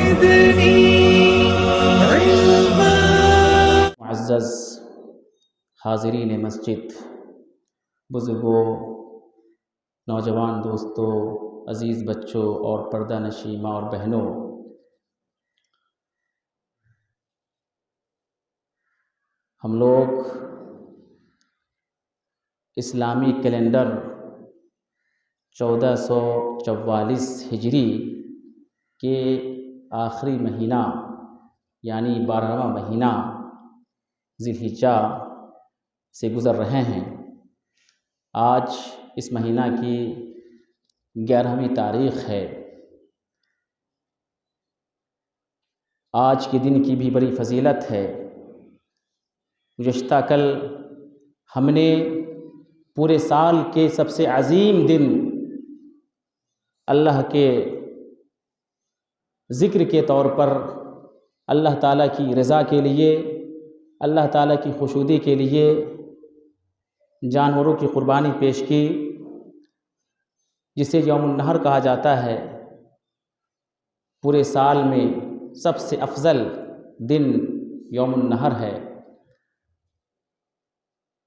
زدني علما. معزز حاضرین مسجد، بزرگوں، نوجوان دوستوں، عزیز بچوں اور پردہ نشین ماں اور بہنوں، ہم لوگ اسلامی کیلنڈر 1444 ہجری کے آخری مہینہ یعنی 12واں مہینہ ذی الحجہ سے گزر رہے ہیں۔ آج اس مہینہ کی 11ویں تاریخ ہے۔ آج کے دن کی بھی بڑی فضیلت ہے۔ گزشتہ کل ہم نے پورے سال کے سب سے عظیم دن اللہ کے ذکر کے طور پر اللہ تعالیٰ کی رضا کے لیے، اللہ تعالیٰ کی خوشنودی کے لیے جانوروں کی قربانی پیش کی، جسے یوم النحر کہا جاتا ہے۔ پورے سال میں سب سے افضل دن یوم النحر ہے۔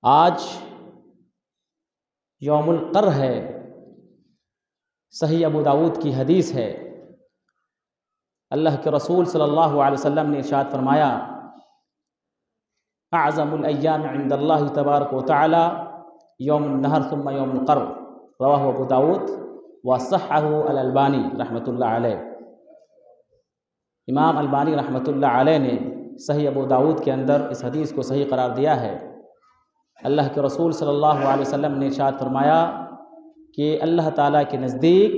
آج یوم القر ہے۔ صحیح ابو داؤد کی حدیث ہے، اللہ کے رسول صلی اللہ علیہ وسلم نے ارشاد فرمایا، اعظم الایام عند اللہ تبارک و تعالی یوم النحر ثم یوم القر، رواہ ابو داؤد وصححہ الالبانی رحمۃ اللہ علیہ۔ امام البانی رحمۃ اللہ علیہ نے صحیح ابو داؤد کے اندر اس حدیث کو صحیح قرار دیا ہے۔ اللہ کے رسول صلی اللہ علیہ وسلم نے ارشاد فرمایا کہ اللہ تعالیٰ کے نزدیک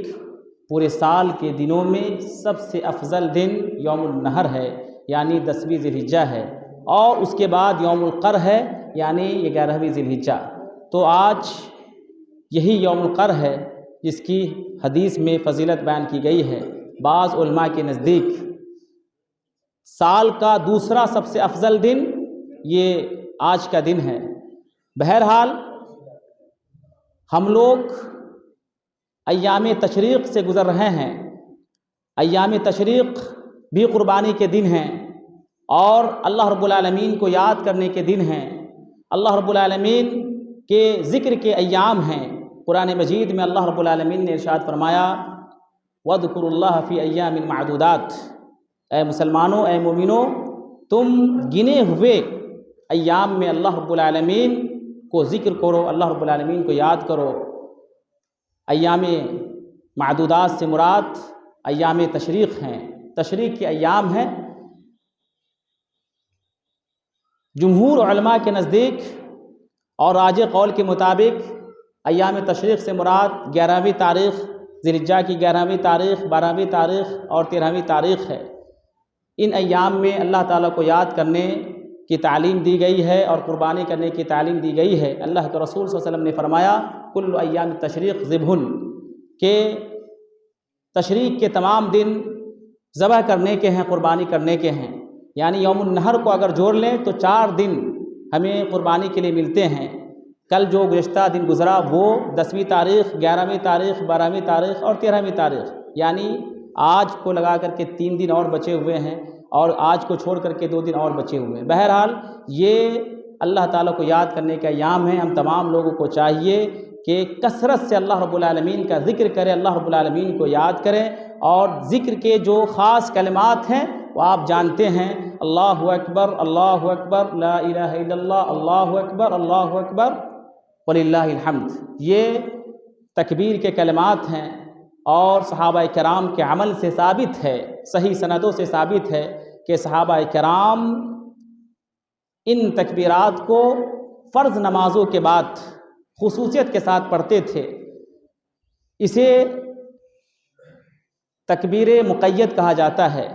پورے سال کے دنوں میں سب سے افضل دن یوم النحر ہے، یعنی 10ویں ذی الحجہ ہے، اور اس کے بعد یوم القر ہے، یعنی 11ویں ذی الحجہ۔ تو آج یہی یوم القر ہے جس کی حدیث میں فضیلت بیان کی گئی ہے۔ بعض علماء کے نزدیک سال کا دوسرا سب سے افضل دن یہ آج کا دن ہے۔ بہرحال ہم لوگ ایام تشریق سے گزر رہے ہیں۔ ایام تشریق بھی قربانی کے دن ہیں اور اللہ رب العالمین کو یاد کرنے کے دن ہیں، اللہ رب العالمین کے ذکر کے ایام ہیں۔ قرآن مجید میں اللہ رب العالمین نے ارشاد فرمایا، وَاذْكُرُوا اللَّهَ فِي أَيَّامٍ مَّعْدُودَاتٍ، اے مسلمانوں، اے مومنوں، تم گنے ہوئے ایام میں اللہ رب العالمین کو ذکر کرو، اللہ رب العالمین کو یاد کرو۔ ایام معدودات سے مراد ایام تشریق ہیں، تشریق کے ایام ہیں۔ جمہور علماء کے نزدیک اور راجح قول کے مطابق ایام تشریق سے مراد 11ویں تاریخ ذی الحجہ کی 11ویں تاریخ، 12ویں تاریخ اور 13ویں تاریخ ہے۔ ان ایام میں اللہ تعالیٰ کو یاد کرنے کی تعلیم دی گئی ہے اور قربانی کرنے کی تعلیم دی گئی ہے۔ اللہ کے رسول صلی اللہ علیہ وسلم نے فرمایا، کل ایام تشریق ذبح، کہ تشریق کے تمام دن ذبح کرنے کے ہیں، قربانی کرنے کے ہیں۔ یعنی یوم النحر کو اگر جوڑ لیں تو 4 دن ہمیں قربانی کے لیے ملتے ہیں۔ کل جو گزشتہ دن گزرا وہ 10ویں تاریخ، 11ویں تاریخ، 12ویں تاریخ اور 13ویں تاریخ، یعنی آج کو لگا کر کے 3 دن اور بچے ہوئے ہیں، اور آج کو چھوڑ کر کے 2 دن اور بچے ہوئے ہیں۔ بہرحال یہ اللہ تعالیٰ کو یاد کرنے کا ایام ہے۔ ہم تمام لوگوں کو چاہیے کہ کثرت سے اللہ رب العالمین کا ذکر کریں، اللہ رب العالمین کو یاد کریں، اور ذکر کے جو خاص کلمات ہیں وہ آپ جانتے ہیں، اللہ اکبر، اللہ اکبر، لا الہ الا اللہ، اللہ اکبر، اللہ اکبر وللہ الحمد۔ یہ تکبیر کے کلمات ہیں اور صحابہ کرام کے عمل سے ثابت ہے، صحیح سندوں سے ثابت ہے کہ صحابہ کرام ان تکبیرات کو فرض نمازوں کے بعد خصوصیت کے ساتھ پڑھتے تھے۔ اسے تکبیر مقید کہا جاتا ہے۔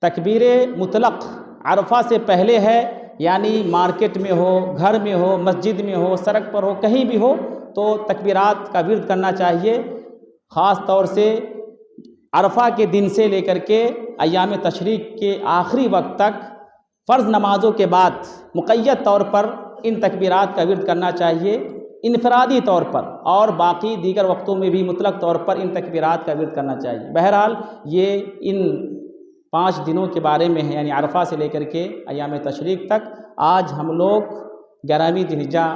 تکبیر مطلق عرفہ سے پہلے ہے، یعنی مارکیٹ میں ہو، گھر میں ہو، مسجد میں ہو، سڑک پر ہو، کہیں بھی ہو تو تکبیرات کا ورد کرنا چاہیے۔ خاص طور سے عرفہ کے دن سے لے کر کے ایام تشریق کے آخری وقت تک فرض نمازوں کے بعد مقید طور پر ان تکبیرات کا ورد کرنا چاہیے انفرادی طور پر، اور باقی دیگر وقتوں میں بھی مطلق طور پر ان تکبیرات کا ورد کرنا چاہیے۔ بہرحال یہ ان 5 دنوں کے بارے میں ہے، یعنی عرفہ سے لے کر کے ایام تشریق تک۔ آج ہم لوگ 11ویں ذی الحجہ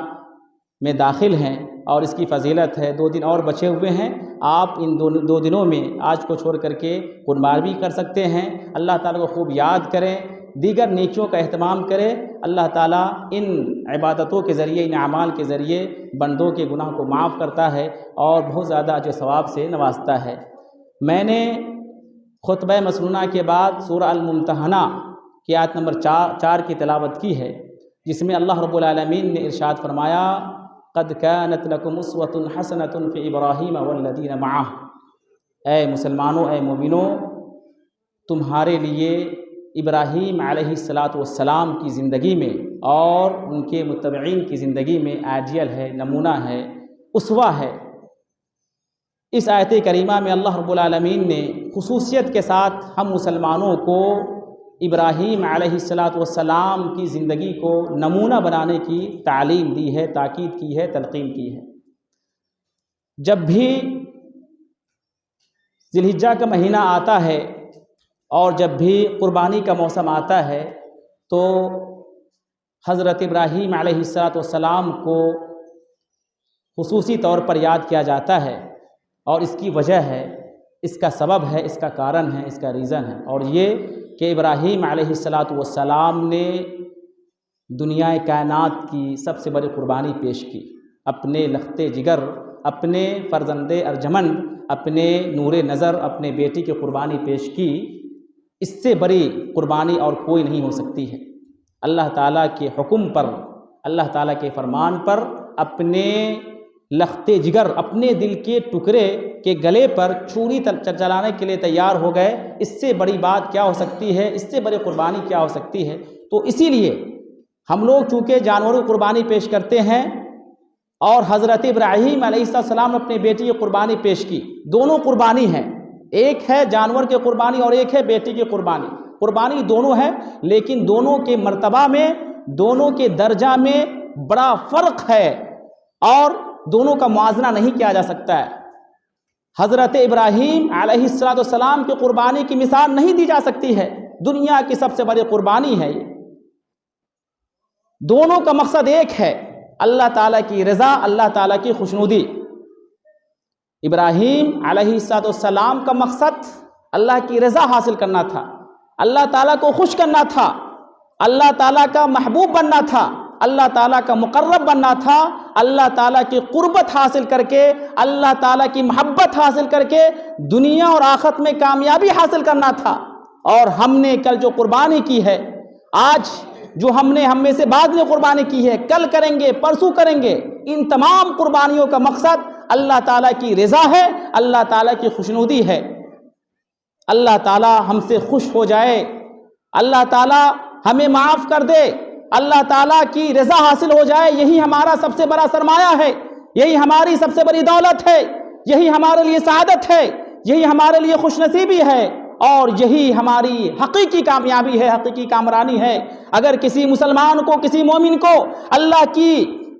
میں داخل ہیں اور اس کی فضیلت ہے۔ 2 دن اور بچے ہوئے ہیں، آپ ان 2 دنوں میں آج کو چھوڑ کر کے قربانی بھی کر سکتے ہیں۔ اللہ تعالیٰ کو خوب یاد کریں، دیگر نیکیوں کا اہتمام کریں۔ اللہ تعالیٰ ان عبادتوں کے ذریعے، ان اعمال کے ذریعے بندوں کے گناہ کو معاف کرتا ہے اور بہت زیادہ اجر و ثواب سے نوازتا ہے۔ میں نے خطبہ مسنونہ کے بعد سورہ الممتحنہ کی آیت نمبر 4 کی تلاوت کی ہے، جس میں اللہ رب العالمین نے ارشاد فرمایا قد كانت لكم اسوة حسنة في ابراہیم والذین معہ۔ اے مسلمانوں، اے مومنوں، تمہارے لیے ابراہیم علیہ السلام کی زندگی میں اور ان کے متبعین کی زندگی میں آئیڈیل ہے، نمونہ ہے، اسوہ ہے۔ اس آیت کریمہ میں اللہ رب العالمین نے خصوصیت کے ساتھ ہم مسلمانوں کو ابراہیم علیہ السلام کی زندگی کو نمونہ بنانے کی تعلیم دی ہے، تاکید کی ہے، تلقین کی ہے۔ جب بھی ذی الحجہ کا مہینہ آتا ہے اور جب بھی قربانی کا موسم آتا ہے تو حضرت ابراہیم علیہ السلام کو خصوصی طور پر یاد کیا جاتا ہے، اور اس کی وجہ ہے، اس کا سبب ہے، اس کا کارن ہے، اس کا ریزن ہے، اور یہ کہ ابراہیم علیہ السلام نے دنیا کائنات کی سب سے بڑی قربانی پیش کی، اپنے لخت جگر، اپنے فرزند ارجمند، اپنے نور نظر، اپنے بیٹی کی قربانی پیش کی۔ اس سے بڑی قربانی اور کوئی نہیں ہو سکتی ہے۔ اللہ تعالیٰ کے حکم پر، اللہ تعالیٰ کے فرمان پر اپنے لخت جگر، اپنے دل کے ٹکڑے کے گلے پر چھری چلانے کے لیے تیار ہو گئے۔ اس سے بڑی بات کیا ہو سکتی ہے؟ اس سے بڑی قربانی کیا ہو سکتی ہے؟ تو اسی لیے ہم لوگ چونکہ جانوروں کی قربانی پیش کرتے ہیں، اور حضرت ابراہیم علیہ السلام نے اپنے بیٹی کی قربانی پیش کی۔ دونوں قربانی ہیں، ایک ہے جانور کی قربانی اور ایک ہے بیٹی کی قربانی۔ قربانی دونوں ہے، لیکن دونوں کے مرتبہ میں، دونوں کے درجہ میں بڑا فرق ہے، اور دونوں کا موازنہ نہیں کیا جا سکتا ہے۔ حضرت ابراہیم علیہ السلام کی قربانی کی مثال نہیں دی جا سکتی ہے، دنیا کی سب سے بڑی قربانی ہے یہ۔ دونوں کا مقصد ایک ہے، اللہ تعالیٰ کی رضا، اللہ تعالیٰ کی خوشنودی۔ ابراہیم علیہ السلام کا مقصد اللہ کی رضا حاصل کرنا تھا، اللہ تعالیٰ کو خوش کرنا تھا، اللہ تعالیٰ کا محبوب بننا تھا، اللہ تعالیٰ کا مقرب بننا تھا، اللہ تعالیٰ کی قربت حاصل کر کے، اللہ تعالیٰ کی محبت حاصل کر کے دنیا اور آخرت میں کامیابی حاصل کرنا تھا۔ اور ہم نے کل جو قربانی کی ہے، آج جو ہم میں سے بعض نے قربانی کی ہے، کل کریں گے، پرسوں کریں گے، ان تمام قربانیوں کا مقصد اللہ تعالیٰ کی رضا ہے، اللہ تعالیٰ کی خوشنودی ہے۔ اللہ تعالیٰ ہم سے خوش ہو جائے، اللہ تعالیٰ ہمیں معاف کر دے، اللہ تعالیٰ کی رضا حاصل ہو جائے، یہی ہمارا سب سے بڑا سرمایہ ہے، یہی ہماری سب سے بڑی دولت ہے، یہی ہمارے لیے سعادت ہے، یہی ہمارے لیے خوش نصیبی ہے، اور یہی ہماری حقیقی کامیابی ہے، حقیقی کامرانی ہے۔ اگر کسی مسلمان کو، کسی مومن کو اللہ کی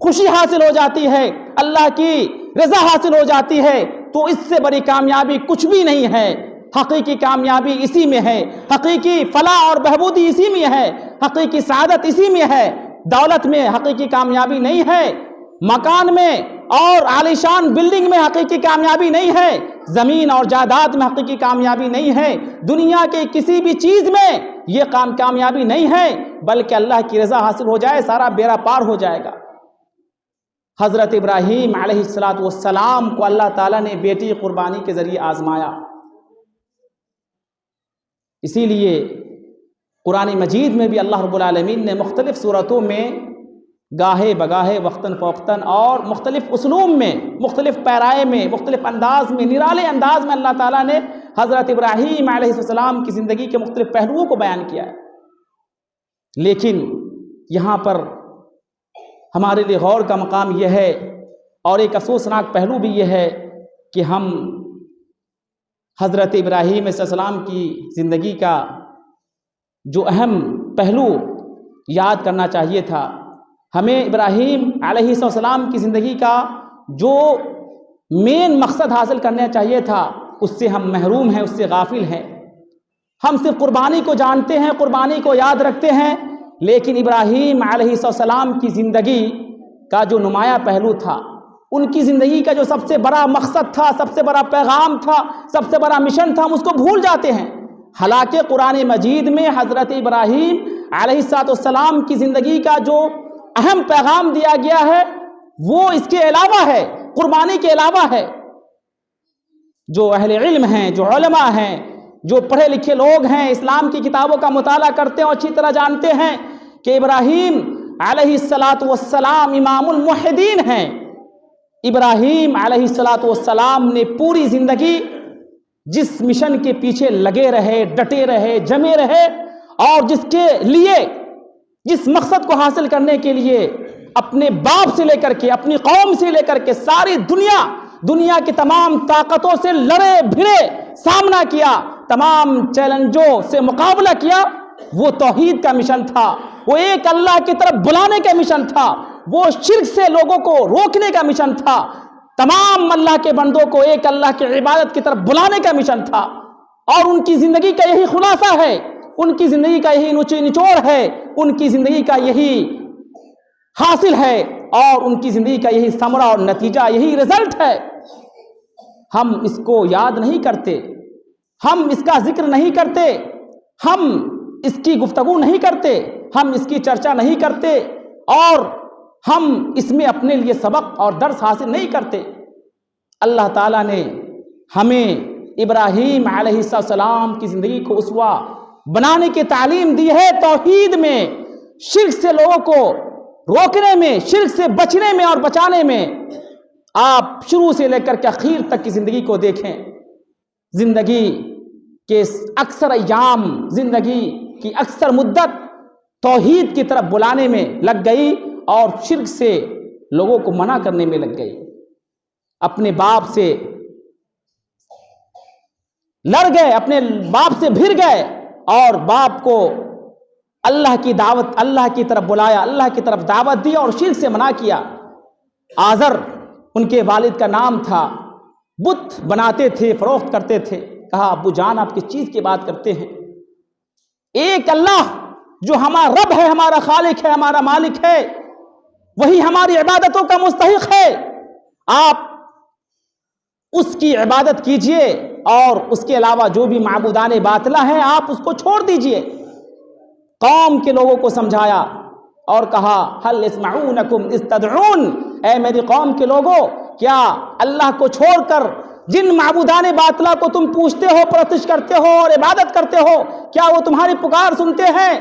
خوشی حاصل ہو جاتی ہے، اللہ کی رضا حاصل ہو جاتی ہے، تو اس سے بڑی کامیابی کچھ بھی نہیں ہے۔ حقیقی کامیابی اسی میں ہے، حقیقی فلاح اور بہبودی اسی میں ہے، حقیقی سعادت اسی میں ہے۔ دولت میں حقیقی کامیابی نہیں ہے، مکان میں اور عالیشان بلڈنگ میں حقیقی کامیابی نہیں ہے، زمین اور جائیداد میں حقیقی کامیابی نہیں ہے، دنیا کے کسی بھی چیز میں یہ کامیابی نہیں ہے، بلکہ اللہ کی رضا حاصل ہو جائے، سارا بیڑا پار ہو جائے گا۔ حضرت ابراہیم علیہ السلام کو اللہ تعالیٰ نے بیٹی قربانی کے ذریعے آزمایا۔ اسی لیے قرآن مجید میں بھی اللہ رب العالمین نے مختلف صورتوں میں گاہے بگاہے، وقتاً فوقتاً اور مختلف اسلوب میں، مختلف پیرائے میں، مختلف انداز میں، نرالے انداز میں اللہ تعالیٰ نے حضرت ابراہیم علیہ السلام کی زندگی کے مختلف پہلوؤں کو بیان کیا ہے۔ لیکن یہاں پر ہمارے لیے غور کا مقام یہ ہے، اور ایک افسوسناک پہلو بھی یہ ہے کہ ہم حضرت ابراہیم علیہ السلام کی زندگی کا جو اہم پہلو یاد کرنا چاہیے تھا، ہمیں ابراہیم علیہ السلام کی زندگی کا جو مین مقصد حاصل کرنا چاہیے تھا، اس سے ہم محروم ہیں، اس سے غافل ہیں۔ ہم صرف قربانی کو جانتے ہیں، قربانی کو یاد رکھتے ہیں، لیکن ابراہیم علیہ السلام کی زندگی کا جو نمایاں پہلو تھا، ان کی زندگی کا جو سب سے بڑا مقصد تھا، سب سے بڑا پیغام تھا، سب سے بڑا مشن تھا، ہم اس کو بھول جاتے ہیں۔ حالانکہ قرآن مجید میں حضرت ابراہیم علیہ السلام کی زندگی کا جو اہم پیغام دیا گیا ہے وہ اس کے علاوہ ہے، قربانی کے علاوہ ہے۔ جو اہل علم ہیں، جو علماء ہیں، جو پڑھے لکھے لوگ ہیں، اسلام کی کتابوں کا مطالعہ کرتے ہیں اور اچھی طرح جانتے ہیں کہ ابراہیم علیہ السلام امام الموحدین ہیں۔ ابراہیم علیہ السلام نے پوری زندگی جس مشن کے پیچھے لگے رہے، ڈٹے رہے، جمے رہے، اور جس کے لیے، جس مقصد کو حاصل کرنے کے لیے اپنے باپ سے لے کر کے، اپنی قوم سے لے کر کے ساری دنیا کی تمام طاقتوں سے لڑے بھڑے، سامنا کیا، تمام چیلنجوں سے مقابلہ کیا، وہ توحید کا مشن تھا، وہ ایک اللہ کی طرف بلانے کا مشن تھا، وہ شرک سے لوگوں کو روکنے کا مشن تھا، تمام اللہ کے بندوں کو ایک اللہ کی عبادت کی طرف بلانے کا مشن تھا۔ اور ان کی زندگی کا یہی خلاصہ ہے، ان کی زندگی کا یہی نچوڑ ہے، ان کی زندگی کا یہی حاصل ہے، اور ان کی زندگی کا یہی ثمرہ اور نتیجہ، یہی رزلٹ ہے۔ ہم اس کو یاد نہیں کرتے، ہم اس کا ذکر نہیں کرتے، ہم اس کی گفتگو نہیں کرتے، ہم اس کی چرچا نہیں کرتے، اور ہم اس میں اپنے لیے سبق اور درس حاصل نہیں کرتے۔ اللہ تعالیٰ نے ہمیں ابراہیم علیہ السلام کی زندگی کو اسوہ بنانے کی تعلیم دی ہے، توحید میں، شرک سے لوگوں کو روکنے میں، شرک سے بچنے میں اور بچانے میں۔ آپ شروع سے لے کر کے آخر تک کی زندگی کو دیکھیں، زندگی کے اکثر ایام، زندگی کی اکثر مدت توحید کی طرف بلانے میں لگ گئی اور شرک سے لوگوں کو منع کرنے میں لگ گئی۔ اپنے باپ سے لڑ گئے، اپنے باپ سے بھر گئے، اور باپ کو اللہ کی دعوت، اللہ کی طرف بلایا، اللہ کی طرف دعوت دی اور شرک سے منع کیا۔ آزر ان کے والد کا نام تھا، بت بناتے تھے، فروخت کرتے تھے۔ کہا ابو جان آپ کس چیز کی بات کرتے ہیں؟ ایک اللہ جو ہمارا رب ہے، ہمارا خالق ہے، ہمارا مالک ہے، وہی ہماری عبادتوں کا مستحق ہے، آپ اس کی عبادت کیجئے، اور اس کے علاوہ جو بھی معبودان باطلہ ہیں آپ اس کو چھوڑ دیجئے۔ قوم کے لوگوں کو سمجھایا اور کہا هل يسمعونكم اذ تدعون، اے میری قوم کے لوگوں، کیا اللہ کو چھوڑ کر جن معبودان باطلہ کو تم پوچھتے ہو، پرستش کرتے ہو اور عبادت کرتے ہو، کیا وہ تمہاری پکار سنتے ہیں؟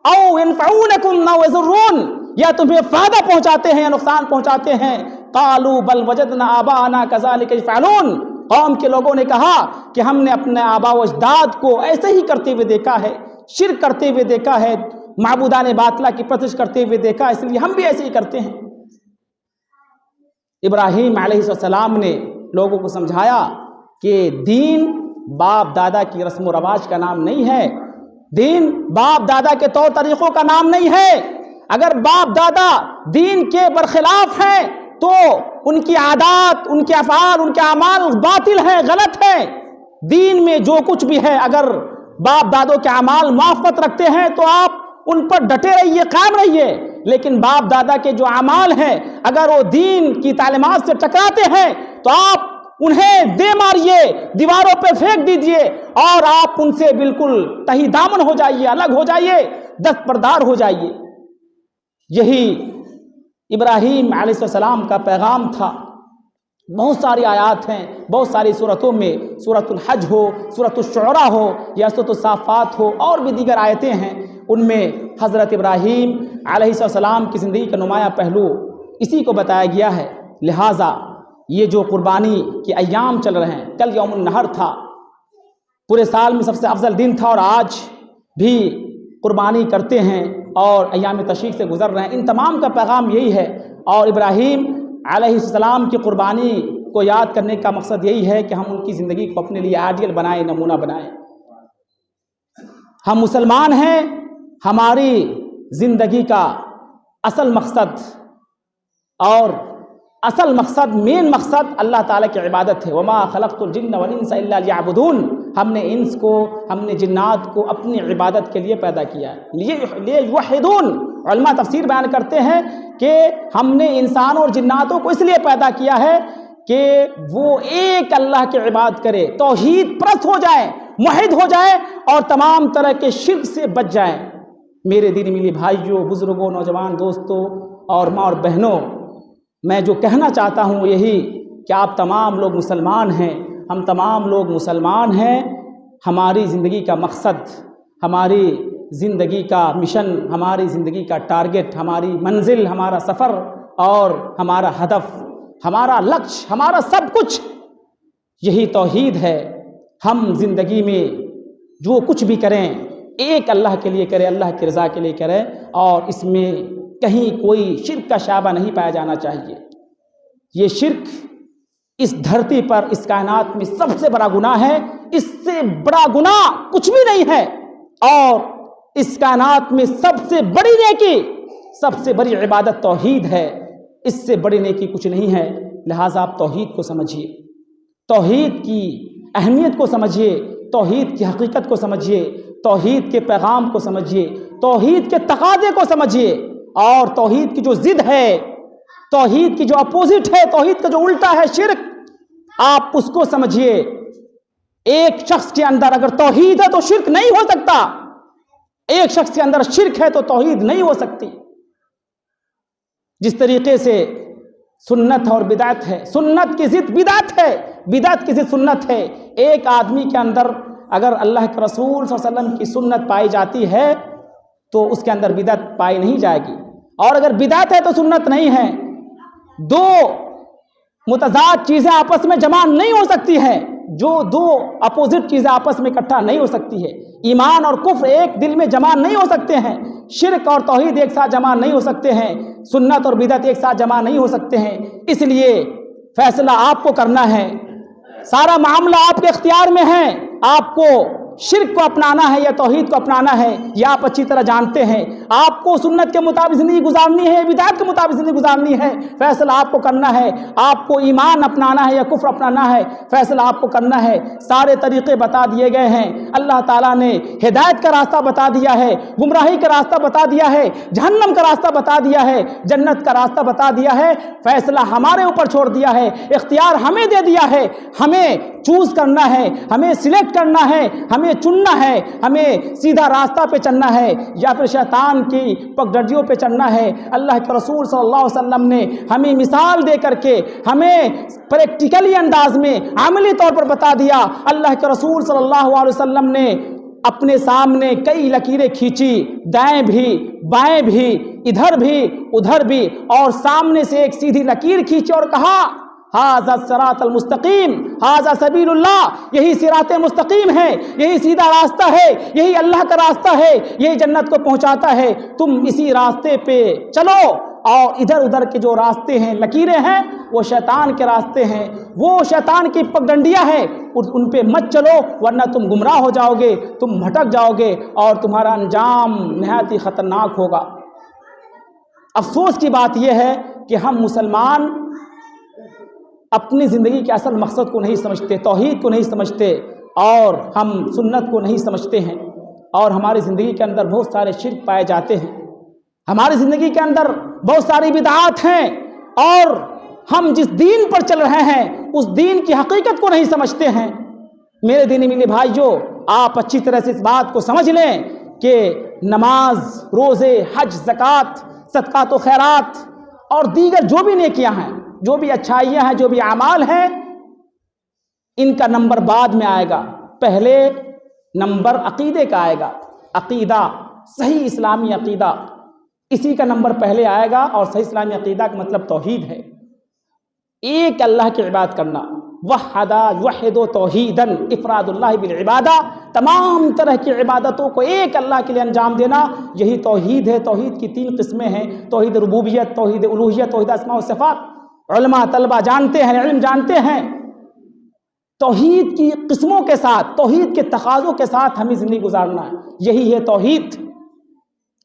او ينفعونكم او يضرون، یا تمہیں فائدہ پہنچاتے ہیں یا نقصان پہنچاتے ہیں؟ قالوا بل وجدنا آباءنا كذلك يفعلون، قوم کے لوگوں نے کہا کہ ہم نے اپنے آباء و اجداد کو ایسے ہی کرتے ہوئے دیکھا ہے، شرک کرتے ہوئے دیکھا ہے، معبودان باطلہ کی پرستش کرتے ہوئے دیکھا، اس لیے ہم بھی ایسے ہی کرتے ہیں۔ ابراہیم علیہ السلام نے لوگوں کو سمجھایا کہ دین باپ دادا کی رسم و رواج کا نام نہیں ہے، دین باپ دادا کے طور طریقوں کا نام نہیں ہے۔ اگر باپ دادا دین کے برخلاف ہیں تو ان کی عادات، ان کے افعال، ان کے اعمال باطل ہیں، غلط ہیں۔ دین میں جو کچھ بھی ہے، اگر باپ دادوں کے اعمال موافقت رکھتے ہیں تو آپ ان پر ڈٹے رہیے، قائم رہیے، لیکن باپ دادا کے جو اعمال ہیں اگر وہ دین کی تعلیمات سے ٹکراتے ہیں تو آپ انہیں دے ماریے، دیواروں پہ پھینک دیجئے، اور آپ ان سے بالکل تہی دامن ہو جائیے، الگ ہو جائیے، دستبردار ہو جائیے۔ یہی ابراہیم علیہ السلام کا پیغام تھا۔ بہت ساری آیات ہیں، بہت ساری صورتوں میں، سورۃ الحج ہو، سورۃ الشعراء ہو یا سورۃ الصافات ہو، اور بھی دیگر آیتیں ہیں، ان میں حضرت ابراہیم علیہ السلام کی زندگی کا نمایاں پہلو اسی کو بتایا گیا ہے۔ لہٰذا یہ جو قربانی کے ایام چل رہے ہیں، کل یوم النحر تھا، پورے سال میں سب سے افضل دن تھا، اور آج بھی قربانی کرتے ہیں اور ایام تشریق سے گزر رہے ہیں، ان تمام کا پیغام یہی ہے۔ اور ابراہیم علیہ السلام کی قربانی کو یاد کرنے کا مقصد یہی ہے کہ ہم ان کی زندگی کو اپنے لیے آئیڈیل بنائیں، نمونہ بنائیں۔ ہم مسلمان ہیں، ہماری زندگی کا اصل مقصد اور اصل مقصد، مین مقصد اللہ تعالیٰ کی عبادت ہے۔ وما خلقت الجن والانس الا لیعبدون، ہم نے انس کو، ہم نے جنات کو اپنی عبادت کے لیے پیدا کیا ہے۔ لیوحدون، علماء تفسیر بیان کرتے ہیں کہ ہم نے انسانوں اور جناتوں کو اس لیے پیدا کیا ہے کہ وہ ایک اللہ کی عبادت کرے، توحید پرست ہو جائے، موحد ہو جائے اور تمام طرح کے شرک سے بچ جائیں۔ میرے دین میلی بھائیوں، بزرگوں، نوجوان دوستوں اور ماں اور بہنوں، میں جو کہنا چاہتا ہوں یہی کہ آپ تمام لوگ مسلمان ہیں، ہم تمام لوگ مسلمان ہیں۔ ہماری زندگی کا مقصد، ہماری زندگی کا مشن، ہماری زندگی کا ٹارگٹ، ہماری منزل، ہمارا سفر اور ہمارا ہدف، ہمارا لکش، ہمارا سب کچھ یہی توحید ہے۔ ہم زندگی میں جو کچھ بھی کریں ایک اللہ کے لیے کریں، اللہ کی رضا کے لیے کریں، اور اس میں کہیں کوئی شرک کا شائبہ نہیں پایا جانا چاہیے۔ یہ شرک اس دھرتی پر، اس کائنات میں سب سے بڑا گناہ ہے، اس سے بڑا گناہ کچھ بھی نہیں ہے، اور اس کائنات میں سب سے بڑی نیکی، سب سے بڑی عبادت توحید ہے، اس سے بڑی نیکی کچھ نہیں ہے۔ لہٰذا آپ توحید کو سمجھیے، توحید کی اہمیت کو سمجھیے، توحید کی حقیقت کو سمجھیے، توحید کے پیغام کو سمجھیے، توحید کے تقاضے کو سمجھیے، اور توحید کی جو ضد ہے، توحید کی جو اپوزٹ ہے، توحید کا جو الٹا ہے شرک، آپ اس کو سمجھیے۔ ایک شخص کے اندر اگر توحید ہے تو شرک نہیں ہو سکتا، ایک شخص کے اندر شرک ہے تو توحید نہیں ہو سکتی۔ جس طریقے سے سنت اور بدعت ہے، سنت کی ضد بدعت ہے، بدعت کی ضد سنت ہے۔ ایک آدمی کے اندر اگر اللہ کے رسول صلی اللہ علیہ وسلم کی سنت پائی جاتی ہے تو اس کے اندر بدعت پائی نہیں جائے گی، اور اگر بدعت ہے تو سنت نہیں ہے۔ دو متضاد چیزیں آپس میں جمع نہیں ہو سکتی ہیں، جو دو اپوزٹ چیزیں آپس میں اکٹھا نہیں ہو سکتی ہے۔ ایمان اور کفر ایک دل میں جمع نہیں ہو سکتے ہیں، شرک اور توحید ایک ساتھ جمع نہیں ہو سکتے ہیں، سنت اور بدعت ایک ساتھ جمع نہیں ہو سکتے ہیں۔ اس لیے فیصلہ آپ کو کرنا ہے، سارا معاملہ آپ کے اختیار میں ہے۔ آپ کو شرک کو اپنانا ہے یا توحید کو اپنانا ہے، یہ آپ اچھی طرح جانتے ہیں۔ آپ کو سنت کے مطابق زندگی گزارنی ہے یا بدعت کے مطابق زندگی گزارنی ہے، فیصلہ آپ کو کرنا ہے۔ آپ کو ایمان اپنانا ہے یا کفر اپنانا ہے، فیصلہ آپ کو کرنا ہے۔ سارے طریقے بتا دیے گئے ہیں، اللہ تعالیٰ نے ہدایت کا راستہ بتا دیا ہے، گمراہی کا راستہ بتا دیا ہے، جہنم کا راستہ بتا دیا ہے، جنت کا راستہ بتا دیا ہے۔ فیصلہ ہمارے اوپر چھوڑ دیا ہے، اختیار ہمیں دے دیا ہے۔ ہمیں چوز کرنا ہے، ہمیں سلیکٹ کرنا ہے، ہمیں چننا ہے، ہمیں سیدھا راستہ پہ چلنا ہے یا پھر شیطان کی پگڈنڈیوں پہ چلنا ہے۔ اللہ کے رسول صلی اللہ علیہ وسلم نے ہمیں مثال دے کر کے ہمیں پریکٹیکلی انداز میں عملی طور پر بتا دیا۔ اللہ کے رسول صلی اللہ علیہ وسلم نے اپنے سامنے کئی لکیریں کھینچی، دائیں بھی بائیں بھی، ادھر بھی ادھر بھی، اور سامنے سے ایک سیدھی لکیر کھینچی اور کہا ھذا الصراط المستقیم، ھذا سبیل اللہ، یہی صراط مستقیم ہے، یہی سیدھا راستہ ہے، یہی اللہ کا راستہ ہے، یہی جنت کو پہنچاتا ہے، تم اسی راستے پہ چلو۔ اور ادھر ادھر کے جو راستے ہیں، لکیریں ہیں، وہ شیطان کے راستے ہیں، وہ شیطان کی پگڈنڈیاں ہیں، ان پہ مت چلو ورنہ تم گمراہ ہو جاؤ گے، تم بھٹک جاؤ گے اور تمہارا انجام نہایت ہی خطرناک ہوگا۔ افسوس کی بات یہ ہے کہ ہم مسلمان اپنی زندگی کے اصل مقصد کو نہیں سمجھتے، توحید کو نہیں سمجھتے، اور ہم سنت کو نہیں سمجھتے ہیں، اور ہماری زندگی کے اندر بہت سارے شرک پائے جاتے ہیں، ہماری زندگی کے اندر بہت ساری بدعات ہیں، اور ہم جس دین پر چل رہے ہیں اس دین کی حقیقت کو نہیں سمجھتے ہیں۔ میرے دینی میلے بھائیوں، آپ اچھی طرح سے اس بات کو سمجھ لیں کہ نماز، روزے، حج، زکوٰۃ، صدقات و خیرات اور دیگر جو بھی نیکیاں ہیں، جو بھی اچھائیاں ہیں، جو بھی اعمال ہیں، ان کا نمبر بعد میں آئے گا۔ پہلے نمبر عقیدے کا آئے گا، عقیدہ، صحیح اسلامی عقیدہ، اسی کا نمبر پہلے آئے گا، اور صحیح اسلامی عقیدہ کا مطلب توحید ہے، ایک اللہ کی عبادت کرنا۔ وحدہ یوحد توحیدا، افراد اللہ بالعبادہ، تمام طرح کی عبادتوں کو ایک اللہ کے لیے انجام دینا، یہی توحید ہے۔ توحید کی تین قسمیں ہیں، توحید ربوبیت، توحید الوہیت، توحید اسماء و صفات۔ علماء طلبہ جانتے ہیں، علم جانتے ہیں، توحید کی قسموں کے ساتھ، توحید کے تقاضوں کے ساتھ ہمیں زندگی گزارنا ہے، یہی ہے توحید۔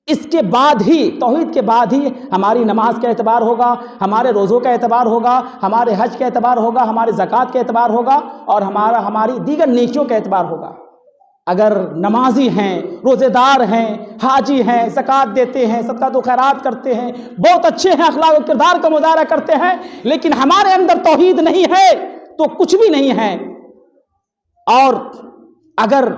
اس کے بعد ہی، توحید کے بعد ہی ہماری نماز کا اعتبار ہوگا، ہمارے روزوں کا اعتبار ہوگا، ہمارے حج کا اعتبار ہوگا، ہمارے زکوٰۃ کا اعتبار ہوگا، اور ہماری دیگر نیکیوں کا اعتبار ہوگا۔ اگر نمازی ہیں، روزے دار ہیں، حاجی ہیں، زکوٰۃ دیتے ہیں، صدقات و خیرات کرتے ہیں، بہت اچھے ہیں، اخلاق و کردار کا مظاہرہ کرتے ہیں، لیکن ہمارے اندر توحید نہیں ہے تو کچھ بھی نہیں ہے۔ اور اگر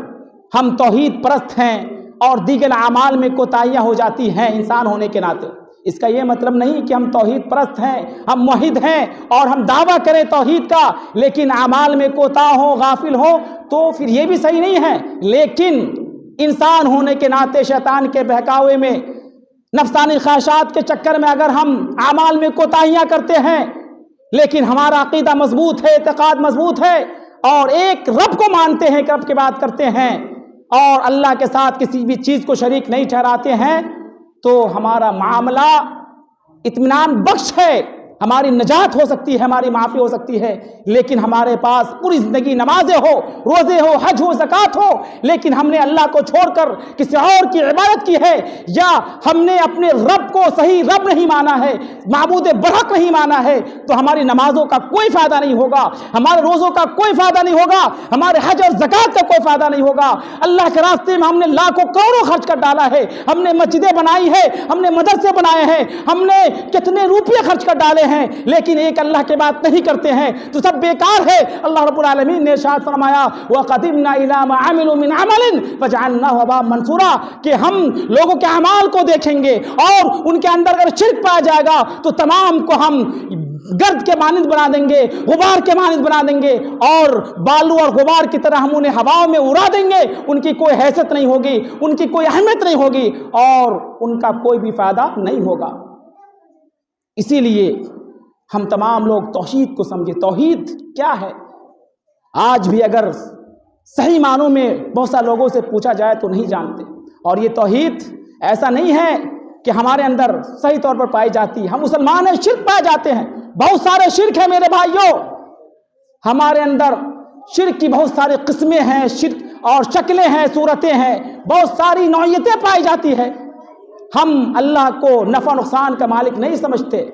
ہم توحید پرست ہیں اور دیگر اعمال میں کوتاہیاں ہو جاتی ہیں انسان ہونے کے ناطے، اس کا یہ مطلب نہیں کہ ہم توحید پرست ہیں، ہم موحد ہیں اور ہم دعویٰ کریں توحید کا، لیکن اعمال میں کوتاہ ہو، غافل ہو، تو پھر یہ بھی صحیح نہیں ہے۔ لیکن انسان ہونے کے ناطے شیطان کے بہکاوے میں، نفسانی خواہشات کے چکر میں اگر ہم اعمال میں کوتاہیاں کرتے ہیں، لیکن ہمارا عقیدہ مضبوط ہے، اعتقاد مضبوط ہے، اور ایک رب کو مانتے ہیں کہ رب کی بات کرتے ہیں اور اللہ کے ساتھ کسی بھی چیز کو شریک نہیں ٹھہراتے ہیں، تو ہمارا معاملہ اطمینان بخش ہے، ہماری نجات ہو سکتی ہے، ہماری معافی ہو سکتی ہے۔ لیکن ہمارے پاس پوری زندگی نمازیں ہو، روزے ہو، حج ہو، زکوٰۃ ہو، لیکن ہم نے اللہ کو چھوڑ کر کسی اور کی عبادت کی ہے، یا ہم نے اپنے رب کو صحیح رب نہیں مانا ہے، معبود برحق نہیں مانا ہے، تو ہماری نمازوں کا کوئی فائدہ نہیں ہوگا، ہمارے روزوں کا کوئی فائدہ نہیں ہوگا، ہمارے حج اور زکوٰۃ کا کوئی فائدہ نہیں ہوگا۔ اللہ کے راستے میں ہم نے لاکھوں کروڑوں خرچ کر ڈالا ہے، ہم نے مسجدیں بنائی ہے، ہم نے مدرسے بنائے ہیں، ہم نے کتنے روپے خرچ کر ڈالے ہیں، لیکن ایک اللہ کی بات نہیں کرتے ہیں تو سب بیکار ہے۔ اللہ رب العالمین نے ارشاد فرمایا وَقَدِمْنَا إِلَىٰ مَا عَمِلُوا مِنْ عَمَلٍ فَجَعَلْنَاهُ هَبَاءً مَنْثُورًا، کہ ہم لوگوں کے اعمال کو دیکھیں گے اور ان کے اندر اگر شرک پایا جائے گا تو تمام کو ہم گرد کے مانند بنا دیں گے، غبار کے مانند بنا دیں گے، اور بالو اور غبار کی طرح ہم انہیں ہواؤں میں اڑا دیں گے، ان کی کوئی حیثیت نہیں ہوگی، ان کی کوئی اہمیت نہیں ہوگی، اور ان کا کوئی بھی فائدہ نہیں ہوگا۔ اسی لیے ہم تمام لوگ توحید کو سمجھے۔ توحید کیا ہے؟ آج بھی اگر صحیح معنوں میں بہت سارے لوگوں سے پوچھا جائے تو نہیں جانتے، اور یہ توحید ایسا نہیں ہے کہ ہمارے اندر صحیح طور پر پائی جاتی ہے۔ ہم مسلمان ہیں، شرک پائے جاتے ہیں، بہت سارے شرک ہیں میرے بھائیوں، ہمارے اندر شرک کی بہت ساری قسمیں ہیں، شرک اور شکلیں ہیں، صورتیں ہیں، بہت ساری نوعیتیں پائی جاتی ہے۔ ہم اللہ کو نفع نقصان کا مالک نہیں سمجھتے۔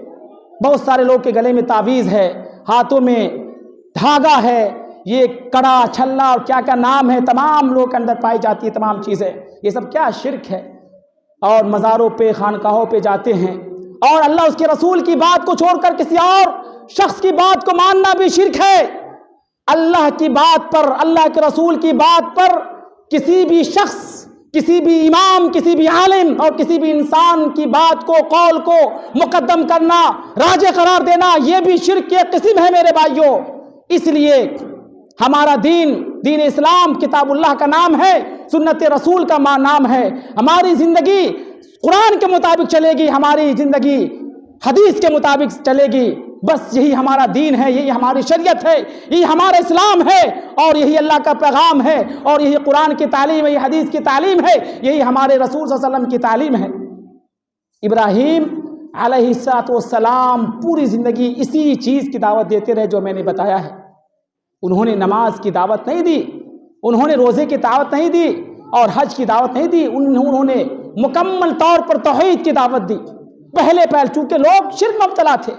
بہت سارے لوگ کے گلے میں تعویذ ہے، ہاتھوں میں دھاگا ہے، یہ کڑا چھلا اور کیا کیا نام ہے، تمام لوگ کے اندر پائی جاتی ہے تمام چیزیں۔ یہ سب کیا شرک ہے، اور مزاروں پہ، خانقاہوں پہ جاتے ہیں، اور اللہ اس کے رسول کی بات کو چھوڑ کر کسی اور شخص کی بات کو ماننا بھی شرک ہے۔ اللہ کی بات پر، اللہ کے رسول کی بات پر کسی بھی شخص، کسی بھی امام، کسی بھی عالم اور کسی بھی انسان کی بات کو، قول کو مقدم کرنا، راجح قرار دینا، یہ بھی شرک کی ایک قسم ہے میرے بھائیوں۔ اس لیے ہمارا دین اسلام کتاب اللہ کا نام ہے، سنت رسول کا نام ہے۔ ہماری زندگی قرآن کے مطابق چلے گی، ہماری زندگی حدیث کے مطابق چلے گی، بس یہی ہمارا دین ہے، یہی ہماری شریعت ہے، یہی ہمارا اسلام ہے، اور یہی اللہ کا پیغام ہے، اور یہی قرآن کی تعلیم ہے، یہ حدیث کی تعلیم ہے، یہی ہمارے رسول صلی اللہ علیہ وسلم کی تعلیم ہے۔ ابراہیم علیہ السلام پوری زندگی اسی چیز کی دعوت دیتے رہے جو میں نے بتایا ہے۔ انہوں نے نماز کی دعوت نہیں دی، انہوں نے روزے کی دعوت نہیں دی، اور حج کی دعوت نہیں دی، انہوں نے مکمل طور پر توحید کی دعوت دی۔ پہلے چونکہ لوگ شرک میں مبتلا تھے،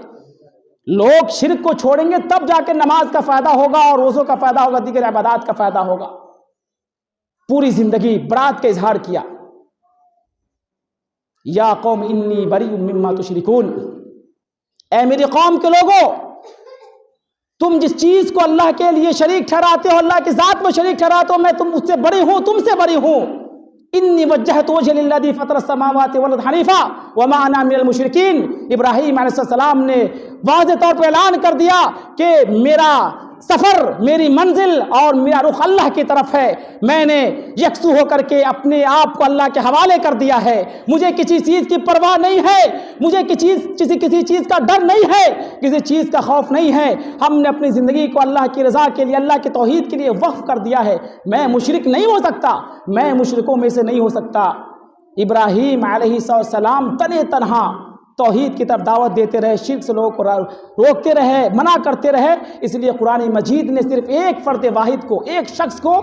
لوگ شرک کو چھوڑیں گے تب جا کے نماز کا فائدہ ہوگا، اور روزوں کا فائدہ ہوگا، دیگر عبادات کا فائدہ ہوگا۔ پوری زندگی برات کا اظہار کیا، یا قوم انی بریء مما تشرکون، اے میری قوم کے لوگوں، تم جس چیز کو اللہ کے لیے شریک ٹھہراتے ہو، اللہ کی ذات میں شریک ٹھہراتے ہو، میں اس سے بری ہوں، تم سے بری ہوں۔ انی وجہت وجہ للذی فطر السماوات والارض حنیفا وما انا من المشرکین۔ ابراہیم علیہ السلام نے واضح طور پر اعلان کر دیا کہ میرا سفر، میری منزل اور میرا رخ اللہ کی طرف ہے، میں نے یکسو ہو کر کے اپنے آپ کو اللہ کے حوالے کر دیا ہے، مجھے کسی چیز کی پرواہ نہیں ہے، مجھے کسی چیز کا ڈر نہیں ہے، کسی چیز کا خوف نہیں ہے۔ ہم نے اپنی زندگی کو اللہ کی رضا کے لیے، اللہ کی توحید کے لیے وقف کر دیا ہے۔ میں مشرک نہیں ہو سکتا، میں مشرکوں میں سے نہیں ہو سکتا۔ ابراہیم علیہ السلام تنہا توحید کی طرف دعوت دیتے رہے، شرک سے لوگوں کو روکتے رہے، منع کرتے رہے۔ اس لیے قرآن مجید نے صرف ایک فرد واحد کو، ایک شخص کو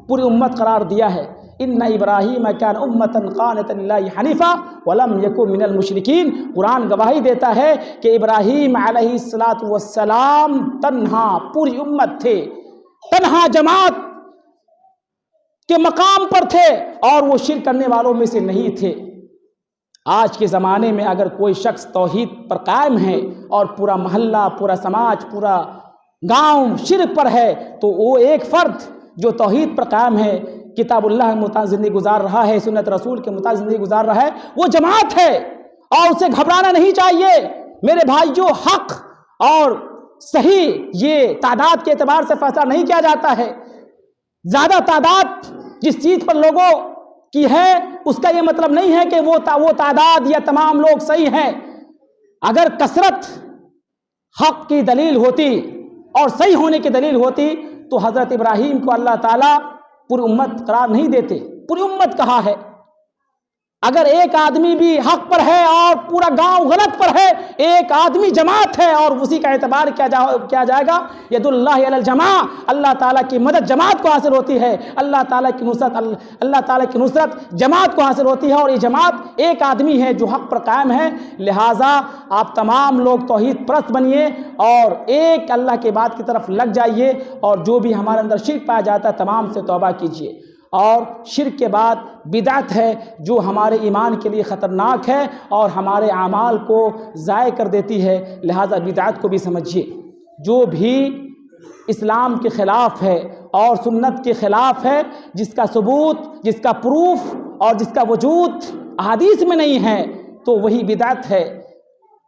پوری امت قرار دیا ہے۔ ان ابراہیم کان امۃ قانتا للہ حنیفا ولم یکن من المشرکین۔ قرآن گواہی دیتا ہے کہ ابراہیم علیہ السلام تنہا پوری امت تھے، تنہا جماعت کے مقام پر تھے اور وہ شرک کرنے والوں میں سے نہیں تھے۔ آج کے زمانے میں اگر کوئی شخص توحید پر قائم ہے اور پورا محلہ، پورا سماج، پورا گاؤں شرک پر ہے، تو وہ ایک فرد جو توحید پر قائم ہے، کتاب اللہ کے مطابق زندگی گزار رہا ہے، سنت رسول کے مطابق زندگی گزار رہا ہے، وہ جماعت ہے اور اسے گھبرانا نہیں چاہیے۔ میرے بھائیو، حق اور صحیح یہ تعداد کے اعتبار سے فیصلہ نہیں کیا جاتا ہے۔ زیادہ تعداد جس چیز پر لوگوں کی ہے اس کا یہ مطلب نہیں ہے کہ وہ تعداد یا تمام لوگ صحیح ہیں۔ اگر کثرت حق کی دلیل ہوتی اور صحیح ہونے کی دلیل ہوتی تو حضرت ابراہیم کو اللہ تعالیٰ پوری امت قرار نہیں دیتے، پوری امت کہا ہے۔ اگر ایک آدمی بھی حق پر ہے اور پورا گاؤں غلط پر ہے، ایک آدمی جماعت ہے اور اسی کا اعتبار کیا جائے گا۔ ید اللہ علی الجماع، اللہ تعالیٰ کی مدد جماعت کو حاصل ہوتی ہے، اللہ تعالیٰ کی نصرت جماعت کو حاصل ہوتی ہے، اور یہ جماعت ایک آدمی ہے جو حق پر قائم ہے۔ لہٰذا آپ تمام لوگ توحید پرست بنیے اور ایک اللہ کے بات کی طرف لگ جائیے، اور جو بھی ہمارے اندر شرک پایا جاتا ہے تمام سے توبہ کیجیے۔ اور شرک کے بعد بدعت ہے جو ہمارے ایمان کے لیے خطرناک ہے اور ہمارے اعمال کو ضائع کر دیتی ہے، لہذا بدعت کو بھی سمجھیے۔ جو بھی اسلام کے خلاف ہے اور سنت کے خلاف ہے، جس کا ثبوت، جس کا پروف اور جس کا وجود احادیث میں نہیں ہے، تو وہی بدعت ہے۔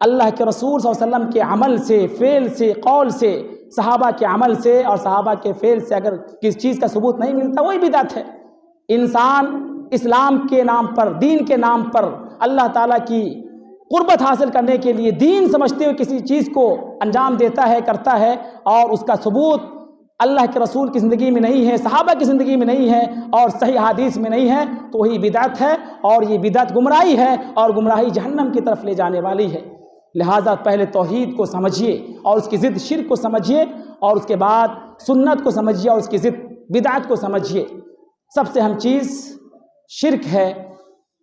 اللہ کے رسول صلی اللہ علیہ وسلم کے عمل سے، فعل سے، قول سے، صحابہ کے عمل سے اور صحابہ کے فعل سے اگر کس چیز کا ثبوت نہیں ملتا، وہی بدعت ہے۔ انسان اسلام کے نام پر، دین کے نام پر، اللہ تعالیٰ کی قربت حاصل کرنے کے لیے دین سمجھتے ہوئے کسی چیز کو انجام دیتا ہے، کرتا ہے، اور اس کا ثبوت اللہ کے رسول کی زندگی میں نہیں ہے، صحابہ کی زندگی میں نہیں ہے اور صحیح حدیث میں نہیں ہے، تو وہی بدعت ہے، اور یہ بدعت گمراہی ہے، اور گمراہی جہنم کی طرف لے جانے والی ہے۔ لہٰذا پہلے توحید کو سمجھیے اور اس کی ضد شرک کو سمجھیے، اور اس کے بعد سنت کو سمجھیے اور اس کی ضد بدعت کو سمجھیے۔ سب سے اہم چیز شرک ہے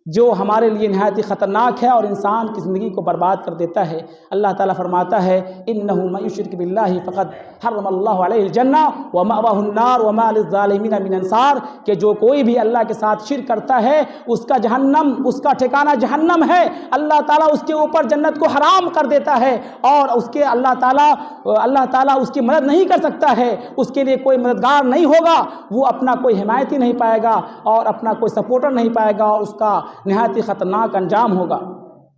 جو ہمارے لیے نہایت ہی خطرناک ہے اور انسان کی زندگی کو برباد کر دیتا ہے۔ اللہ تعالیٰ فرماتا ہے اِنَّهُ مَن يُشْرِكْ بِاللَّهِ فَقَدْ حَرَّمَ اللَّهُ عَلَيْهِ الْجَنَّةَ وَمَأْوَاهُ النَّارُ وَمَا لِلظَّالِمِينَ مِنْ أَنصَارٍ، کہ جو کوئی بھی اللہ کے ساتھ شرک کرتا ہے اس کا جہنم، اس کا ٹھکانہ جہنم ہے۔ اللہ تعالیٰ اس کے اوپر جنت کو حرام کر دیتا ہے اور اس کے اللہ تعالیٰ اس کی مدد نہیں کر سکتا ہے، اس کے لیے کوئی مددگار نہیں ہوگا، وہ اپنا کوئی حمایتی نہیں پائے گا اور اپنا کوئی سپورٹر نہیں پائے گا، اور اس کا نہایت ہی خطرناک انجام ہوگا۔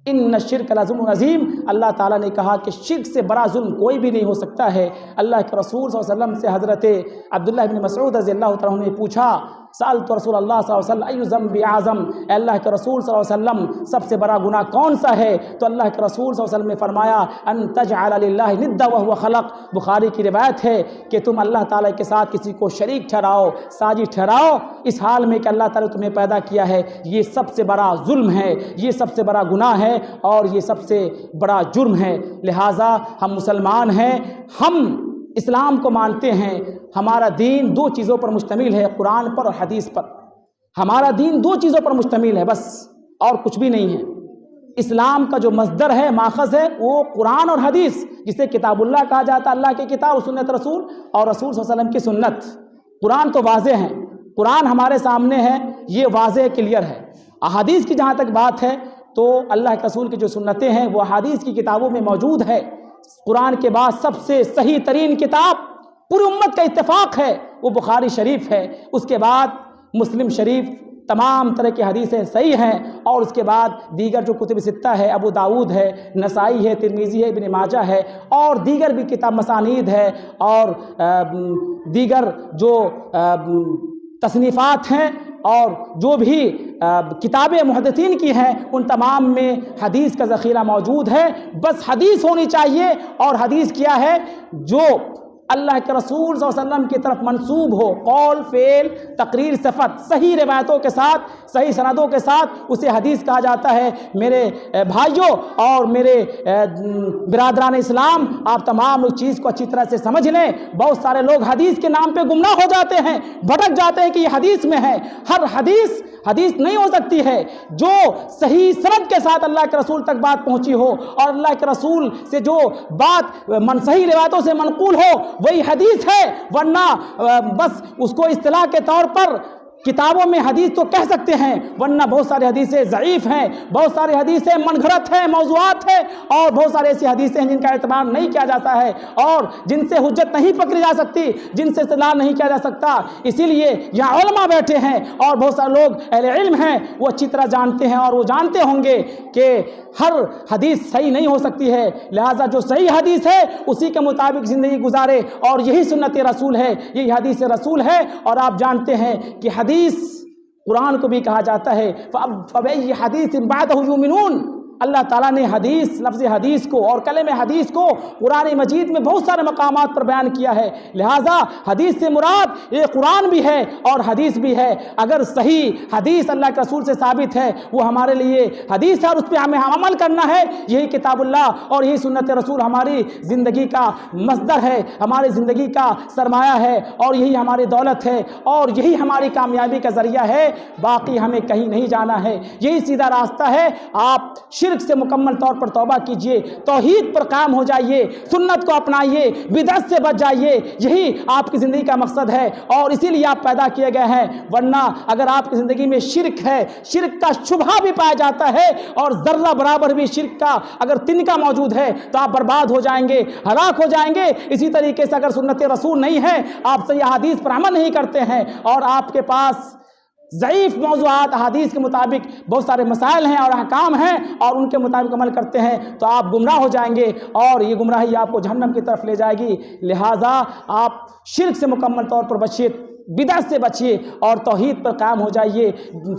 ان الشرک لظلم عظیم، اللہ تعالیٰ نے کہا کہ شرک سے بڑا ظلم کوئی بھی نہیں ہو سکتا ہے۔ اللہ کے رسول صلی اللہ علیہ وسلم سے حضرت عبداللہ بن مسعود رضی اللہ تعالیٰ عنہ نے پوچھا، سألت رسول اللہ صلی اللہ علیہ وسلم ای ذنب اعظم، اے اللہ کے رسول صلی اللہ علیہ وسلم سب سے بڑا گناہ کون سا ہے؟ تو اللہ کے رسول صلی اللہ علیہ وسلم نے فرمایا ان تجعل للہ ندا وہو خلق، بخاری کی روایت ہے کہ تم اللہ تعالیٰ کے ساتھ کسی کو شریک ٹھہراؤ، ساجد ٹھہراؤ اس حال میں کہ اللہ تعالیٰ نے تمہیں پیدا کیا ہے۔ یہ سب سے بڑا ظلم ہے، یہ سب سے بڑا گناہ ہے اور یہ سب سے بڑا جرم ہے۔ لہٰذا ہم مسلمان ہیں، ہم اسلام کو مانتے ہیں، ہمارا دین دو چیزوں پر مشتمل ہے، قرآن پر اور حدیث پر۔ ہمارا دین دو چیزوں پر مشتمل ہے بس، اور کچھ بھی نہیں ہے۔ اسلام کا جو مصدر ہے، ماخذ ہے، وہ قرآن اور حدیث، جسے کتاب اللہ کہا جاتا ہے، اللہ کی کتاب اور سنت رسول، اور رسول صلی اللہ علیہ وسلم کی سنت۔ قرآن تو واضح ہے، قرآن ہمارے سامنے ہے، یہ واضح کلیئر ہے۔ احادیث کی جہاں تک بات ہے تو اللہ کے رسول کی جو سنتیں ہیں وہ احادیث کی کتابوں میں موجود ہے۔ قرآن کے بعد سب سے صحیح ترین کتاب پوری امت کا اتفاق ہے وہ بخاری شریف ہے، اس کے بعد مسلم شریف، تمام طرح کی حدیثیں صحیح ہیں، اور اس کے بعد دیگر جو کتب ستہ ہے، ابو داؤد ہے، نسائی ہے، ترمذی ہے، ابن ماجہ ہے، اور دیگر بھی کتاب مسانید ہے، اور دیگر جو تصنیفات ہیں اور جو بھی کتابیں محدثین کی ہیں ان تمام میں حدیث کا ذخیرہ موجود ہے۔ بس حدیث ہونی چاہیے، اور حدیث کیا ہے؟ جو اللہ کے رسول صلی اللہ علیہ وسلم کی طرف منسوب ہو، قول، فعل، تقریر، صفت، صحیح روایتوں کے ساتھ، صحیح سندوں کے ساتھ اسے حدیث کہا جاتا ہے۔ میرے بھائیوں اور میرے برادران اسلام، آپ تمام اس چیز کو اچھی طرح سے سمجھ لیں۔ بہت سارے لوگ حدیث کے نام پہ گمراہ ہو جاتے ہیں، بھٹک جاتے ہیں کہ یہ حدیث میں ہے۔ ہر حدیث نہیں ہو سکتی ہے۔ جو صحیح سند کے ساتھ اللہ کے رسول تک بات پہنچی ہو اور اللہ کے رسول سے جو بات صحیح روایتوں سے منقول ہو وہی حدیث ہے، ورنہ بس اس کو اصطلاح کے طور پر کتابوں میں حدیث تو کہہ سکتے ہیں، ورنہ بہت ساری حدیثیں ضعیف ہیں، بہت ساری حدیثیں من گھڑت ہیں، موضوعات ہیں، اور بہت ساری ایسی حدیثیں ہیں جن کا اعتبار نہیں کیا جاتا ہے اور جن سے حجت نہیں پکڑی جا سکتی، جن سے استدلال نہیں کیا جا سکتا۔ اسی لیے یہاں علماء بیٹھے ہیں اور بہت سارے لوگ اہل علم ہیں، وہ اچھی طرح جانتے ہیں اور وہ جانتے ہوں گے کہ ہر حدیث صحیح نہیں ہو سکتی ہے، لہٰذا جو صحیح حدیث ہے اسی کے مطابق زندگی گزارے، اور یہی سنت رسول ہے، یہی حدیث رسول ہے۔ اور آپ جانتے ہیں کہ حدیث قرآن کو بھی کہا جاتا ہے فَبِأَيِّ حَدِيثٍ بَعْدَهُ يُؤْمِنُونَ۔ اللہ تعالیٰ نے لفظ حدیث کو اور کلمہ حدیث کو قرآن مجید میں بہت سارے مقامات پر بیان کیا ہے، لہٰذا حدیث سے مراد یہ قرآن بھی ہے اور حدیث بھی ہے۔ اگر صحیح حدیث اللہ کے رسول سے ثابت ہے وہ ہمارے لیے حدیث ہے اور اس پہ ہمیں عمل کرنا ہے۔ یہی کتاب اللہ اور یہی سنت رسول ہماری زندگی کا مصدر ہے، ہماری زندگی کا سرمایہ ہے، اور یہی ہماری دولت ہے، اور یہی ہماری کامیابی کا ذریعہ ہے۔ باقی ہمیں کہیں نہیں جانا ہے، یہی سیدھا راستہ ہے۔ آپ شرک سے مکمل طور پر توبہ کیجئے، توحید پر قائم ہو جائیے، سنت کو اپنائیے، بدعت سے بچ جائیے، یہی آپ کی زندگی کا مقصد ہے اور اسی لیے آپ پیدا کیے گئے ہیں۔ ورنہ اگر آپ کی زندگی میں شرک ہے، شرک کا شبہ بھی پایا جاتا ہے اور ذرہ برابر بھی شرک کا اگر تنکا موجود ہے تو آپ برباد ہو جائیں گے، ہلاک ہو جائیں گے۔ اسی طریقے سے اگر سنت رسول نہیں ہے، آپ صحیح حدیث پر عمل نہیں کرتے ہیں اور آپ کے پاس ضعیف موضوعات حدیث کے مطابق بہت سارے مسائل ہیں اور احکام ہیں اور ان کے مطابق عمل کرتے ہیں، تو آپ گمراہ ہو جائیں گے اور یہ گمراہی آپ کو جہنم کی طرف لے جائے گی۔ لہٰذا آپ شرک سے مکمل طور پر بچیے، بدعت سے بچیے اور توحید پر قائم ہو جائیے،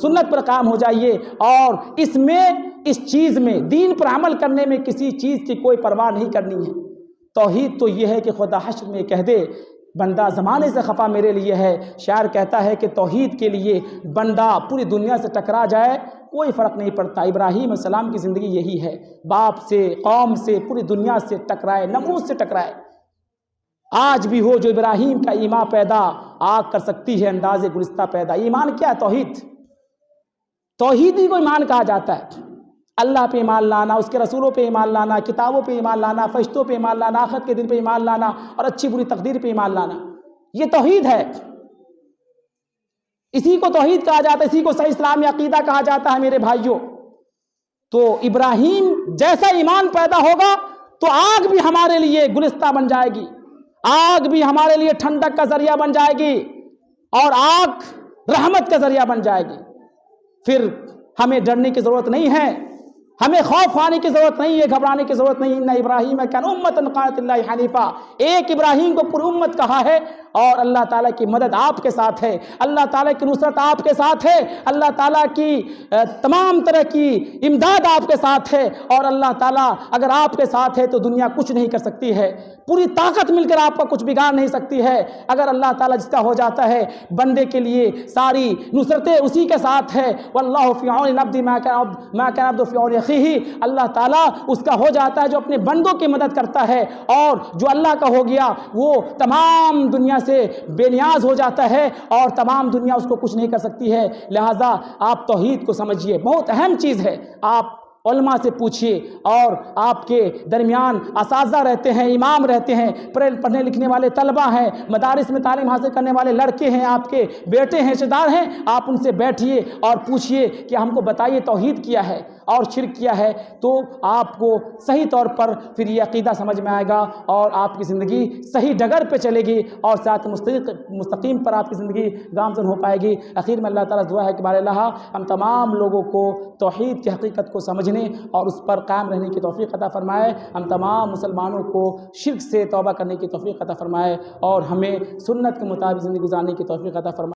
سنت پر قائم ہو جائیے، اور اس چیز میں دین پر عمل کرنے میں کسی چیز کی کوئی پرواہ نہیں کرنی ہے۔ توحید تو یہ ہے کہ خدا حشر میں کہہ دے بندہ زمانے سے خفا میرے لیے ہے۔ شاعر کہتا ہے کہ توحید کے لیے بندہ پوری دنیا سے ٹکرا جائے کوئی فرق نہیں پڑتا۔ ابراہیم علیہ السلام کی زندگی یہی ہے، باپ سے، قوم سے، پوری دنیا سے ٹکرائے، نمرود سے ٹکرائے۔ آج بھی ہو جو ابراہیم کا ایمان پیدا، آگ کر سکتی ہے انداز گلستہ پیدا۔ ایمان کیا ہے؟ توحید ہی کو ایمان کہا جاتا ہے۔ اللہ پہ ایمان لانا، اس کے رسولوں پہ ایمان لانا، کتابوں پہ ایمان لانا، فرشتوں پہ ایمان لانا، آخرت کے دن پہ ایمان لانا اور اچھی بری تقدیر پہ ایمان لانا، یہ توحید ہے۔ اسی کو توحید کہا جاتا ہے، اسی کو صحیح اسلامی عقیدہ کہا جاتا ہے میرے بھائیوں۔ تو ابراہیم جیسا ایمان پیدا ہوگا تو آگ بھی ہمارے لیے گلستہ بن جائے گی، آگ بھی ہمارے لیے ٹھنڈک کا ذریعہ بن جائے گی اور آگ رحمت کا ذریعہ بن جائے گی۔ پھر ہمیں ڈرنے کی ضرورت نہیں ہے، ہمیں خوف کھانے کی ضرورت نہیں ہے، گھبرانے کی ضرورت نہیں۔ ان ابراہیم کان امۃ قانتا للہ حنیفا، ایک ابراہیم کو پوری امت کہا ہے اور اللہ تعالیٰ کی مدد آپ کے ساتھ ہے، اللہ تعالیٰ کی نصرت آپ کے ساتھ ہے، اللہ تعالیٰ کی تمام طرح کی امداد آپ کے ساتھ ہے، اور اللہ تعالیٰ اگر آپ کے ساتھ ہے تو دنیا کچھ نہیں کر سکتی ہے، پوری طاقت مل کر آپ کا کچھ بگاڑ نہیں سکتی ہے۔ اگر اللہ تعالیٰ جس کا ہو جاتا ہے بندے کے لیے ساری نصرتیں اسی کے ساتھ ہے۔ واللہ فی عون العبد ما کان العبد فی عون اخیہ، اللہ تعالیٰ اس کا ہو جاتا ہے جو اپنے بندوں کی مدد کرتا ہے، اور جو اللہ کا ہو گیا وہ تمام دنیا سے بے نیاز ہو جاتا ہے اور تمام دنیا اس کو کچھ نہیں کر سکتی ہے۔ لہٰذا آپ توحید کو سمجھیے، بہت اہم چیز ہے۔ آپ علماء سے پوچھئے، اور آپ کے درمیان اساتذہ رہتے ہیں، امام رہتے ہیں، پڑھنے لکھنے والے طلبہ ہیں، مدارس میں تعلیم حاصل کرنے والے لڑکے ہیں، آپ کے بیٹے ہیں، رشتہ دار ہیں، آپ ان سے بیٹھیے اور پوچھئے کہ ہم کو بتائیے توحید کیا ہے اور شرک کیا ہے، تو آپ کو صحیح طور پر پھر یہ عقیدہ سمجھ میں آئے گا اور آپ کی زندگی صحیح ڈگر پہ چلے گی اور ساتھ مستقیم پر آپ کی زندگی گامزن ہو پائے گی۔ اخیر میں اللہ تعالیٰ سے دعا ہے کہ بارے اللہ ہم تمام لوگوں کو توحید کی حقیقت کو سمجھنے اور اس پر قائم رہنے کی توفیق عطا فرمائے، ہم تمام مسلمانوں کو شرک سے توبہ کرنے کی توفیق عطا فرمائے اور ہمیں سنت کے مطابق زندگی گزارنے کی توفیق عطا فرمائے۔